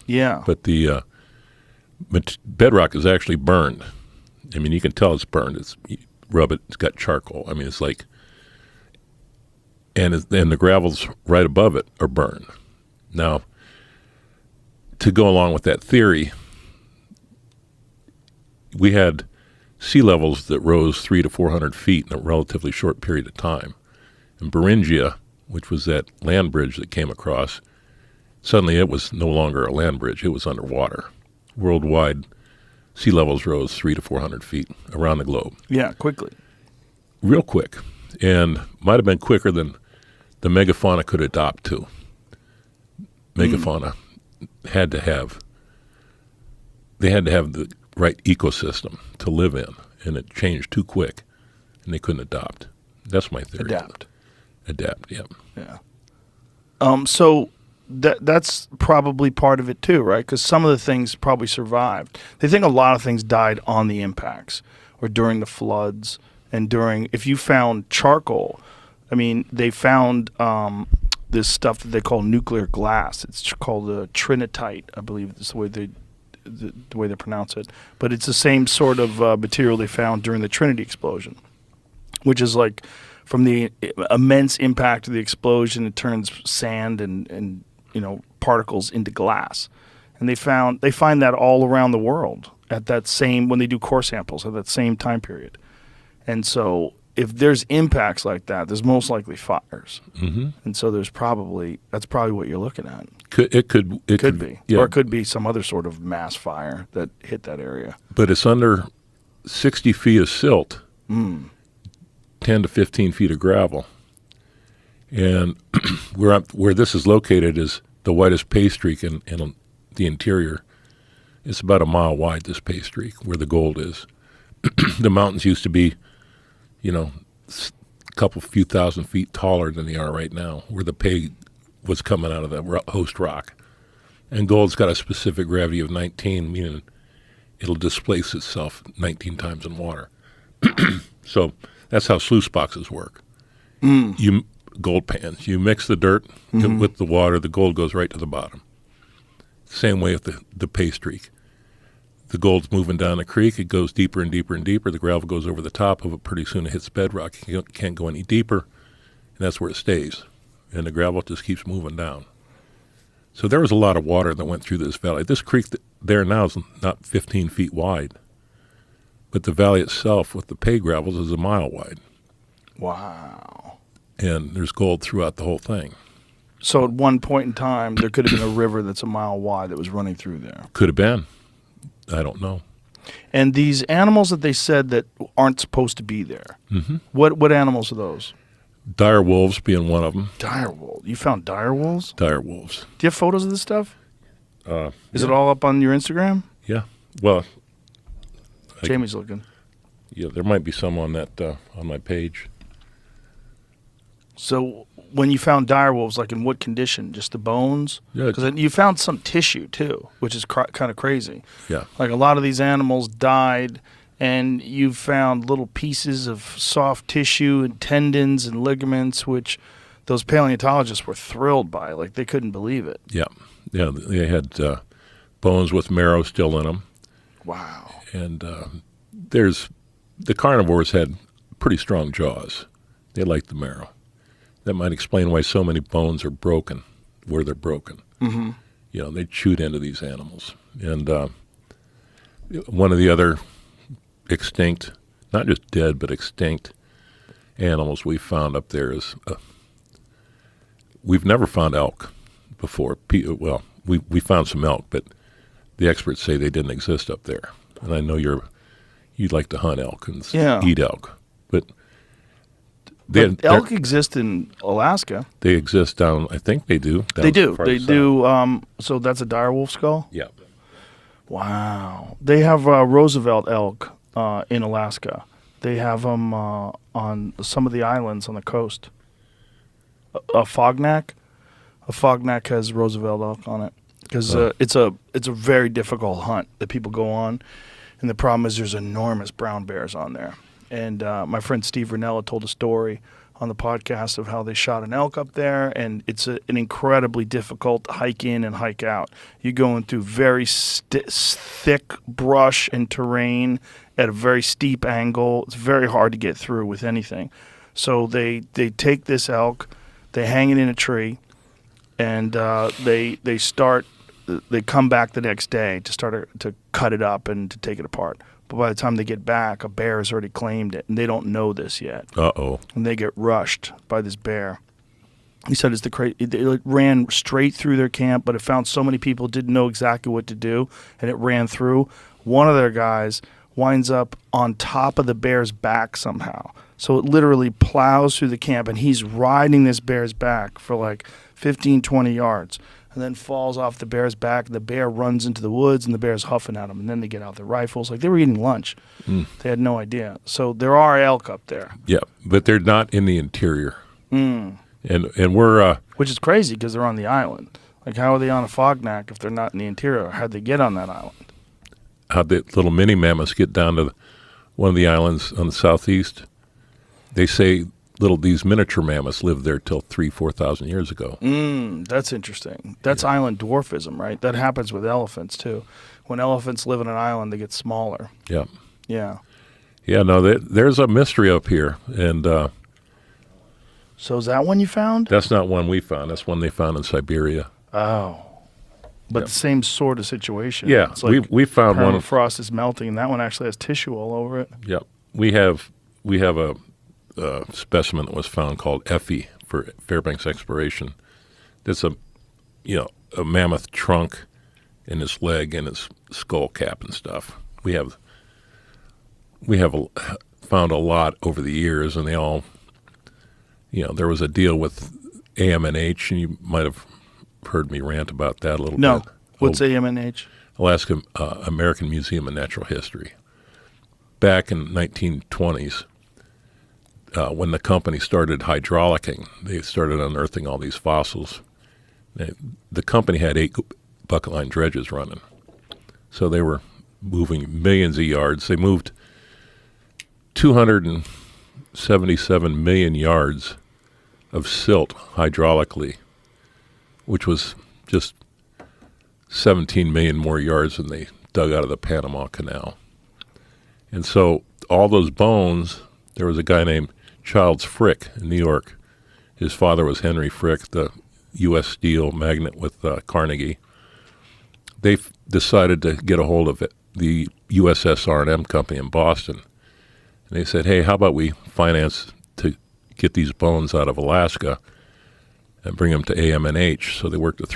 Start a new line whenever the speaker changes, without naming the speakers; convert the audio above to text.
Yeah.
But the bedrock is actually burned. I mean, you can tell it's burned. You rub it, it's got charcoal. I mean, it's like, and the gravels right above it are burned. Now, to go along with that theory, we had sea levels that rose 300 to 400 feet in a relatively short period of time. And Beringia, which was that land bridge that came across, suddenly it was no longer a land bridge, it was underwater. Worldwide, sea levels rose 300 to 400 feet around the globe.
Yeah, quickly.
Real quick. And might have been quicker than the megafauna could adopt to. Megafauna had to have the right ecosystem to live in, and it changed too quick, and they couldn't adopt. That's my theory. Adapt, yeah.
Yeah. So that's probably part of it too, right? Because some of the things probably survived. They think a lot of things died on the impacts or during the floods and if you found charcoal. I mean, they found this stuff that they call nuclear glass. It's called trinitite, I believe is the way they pronounce it. But it's the same sort of material they found during the Trinity explosion, which is like from the immense impact of the explosion, it turns sand and particles into glass. And they find that all around the world at that same, when they do core samples at that same time period. And so if there's impacts like that, there's most likely fires. Mm-hmm. And so that's probably what you're looking at.
It could
be.
Yeah.
Or it could be some other sort of mass fire that hit that area.
But it's under 60 feet of silt, 10 to 15 feet of gravel. And where this is located is the widest pay streak in the interior. It's about a mile wide, this pay streak, where the gold is. The mountains used to be, a few thousand feet taller than they are right now, where the pay was coming out of the host rock. And gold's got a specific gravity of 19, meaning it'll displace itself 19 times in water. So that's how sluice boxes work. Gold pans. You mix the dirt with the water, the gold goes right to the bottom. Same way with the pay streak. The gold's moving down the creek, it goes deeper and deeper and deeper. The gravel goes over the top of it. Pretty soon it hits bedrock. It can't go any deeper, and that's where it stays. And the gravel just keeps moving down. So there was a lot of water that went through this valley. This creek there now is not 15 feet wide, but the valley itself with the pay gravels is a mile wide.
Wow.
And there's gold throughout the whole thing.
So at one point in time, there could have been a river that's a mile wide that was running through there.
Could have been. I don't know.
And these animals that they said that aren't supposed to be there, what animals are those?
Dire wolves being one of them.
Dire wolves? You found dire wolves?
Dire wolves.
Do you have photos of this stuff? Is it all up on your Instagram?
Yeah. Well,
Jamie's looking.
Yeah, there might be some on that on my page.
So when you found dire wolves, like in what condition? Just the bones?
Yeah.
Because you found some tissue too, which is kind of crazy.
Yeah.
Like a lot of these animals died, and you found little pieces of soft tissue and tendons and ligaments, which those paleontologists were thrilled by. Like they couldn't believe it.
Yeah. Yeah, they had bones with marrow still in them.
Wow.
And the carnivores had pretty strong jaws. They liked the marrow. That might explain why so many bones are broken, where they're broken. Mm-hmm. They chewed into these animals. And one of the other extinct, not just dead, but extinct animals we found up there is, we've never found elk before. Well, we found some elk, but the experts say they didn't exist up there. And I know you'd like to hunt elk and eat elk, but
elk exist in Alaska.
They exist down. I think they do.
They do. They do. So that's a dire wolf skull.
Yeah.
Wow. They have Roosevelt elk in Alaska. They have them on some of the islands on the coast. A Fognak has Roosevelt elk on it because it's a very difficult hunt that people go on, and the problem is there's enormous brown bears on there. And my friend Steve Ranella told a story on the podcast of how they shot an elk up there, and it's an incredibly difficult hike in and hike out. You're going through very thick brush and terrain at a very steep angle. It's very hard to get through with anything. So they take this elk, they hang it in a tree, and they come back the next day to cut it up and to take it apart. But by the time they get back, a bear has already claimed it, and they don't know this yet.
Uh-oh.
And they get rushed by this bear. He said it ran straight through their camp, but it found so many people didn't know exactly what to do, and it ran through. One of their guys winds up on top of the bear's back somehow. So it literally plows through the camp, and he's riding this bear's back for like 15, 20 yards. And then falls off the bear's back. The bear runs into the woods, and the bear's huffing at them. And then they get out their rifles. Like, they were eating lunch. They had no idea. So there are elk up there.
Yeah, but they're not in the interior. And we're...
Which is crazy because they're on the island. Like, how are they on a fognac if they're not in the interior? How'd they get on that island?
How'd the little mini mammoths get down to one of the islands on the southeast? They say these miniature mammoths lived there till 4,000 years ago.
That's interesting. That's island dwarfism, right? That happens with elephants, too. When elephants live on an island, they get smaller.
Yeah.
Yeah.
Yeah, no, there's a mystery up here. And
so is that one you found?
that's not one we found. That's one they found in Siberia.
Oh. But the same sort of situation.
Yeah,
It's like
we found one.
permafrost is melting, and that one actually has tissue all over it.
Yeah, we have a specimen that was found called Effie for Fairbanks Exploration. That's a mammoth trunk in his leg and his skull cap and stuff. We have found a lot over the years, and they all, there was a deal with AMNH, and you might have heard me rant about that a little bit.
No. What's AMNH?
Alaska American Museum of Natural History. Back in 1920s, when the company started hydraulicking, they started unearthing all these fossils. The company had 8 bucket line dredges running. So they were moving millions of yards. They moved 277 million yards of silt hydraulically, which was just 17 million more yards than they dug out of the Panama Canal. And so all those bones, there was a guy named Childs Frick in New York. His father was Henry Frick, the U.S. Steel magnate with Carnegie. They decided to get a hold of the USS R&M company in Boston. And they said, hey, how about we finance to get these bones out of Alaska and bring them to AMNH? So they worked with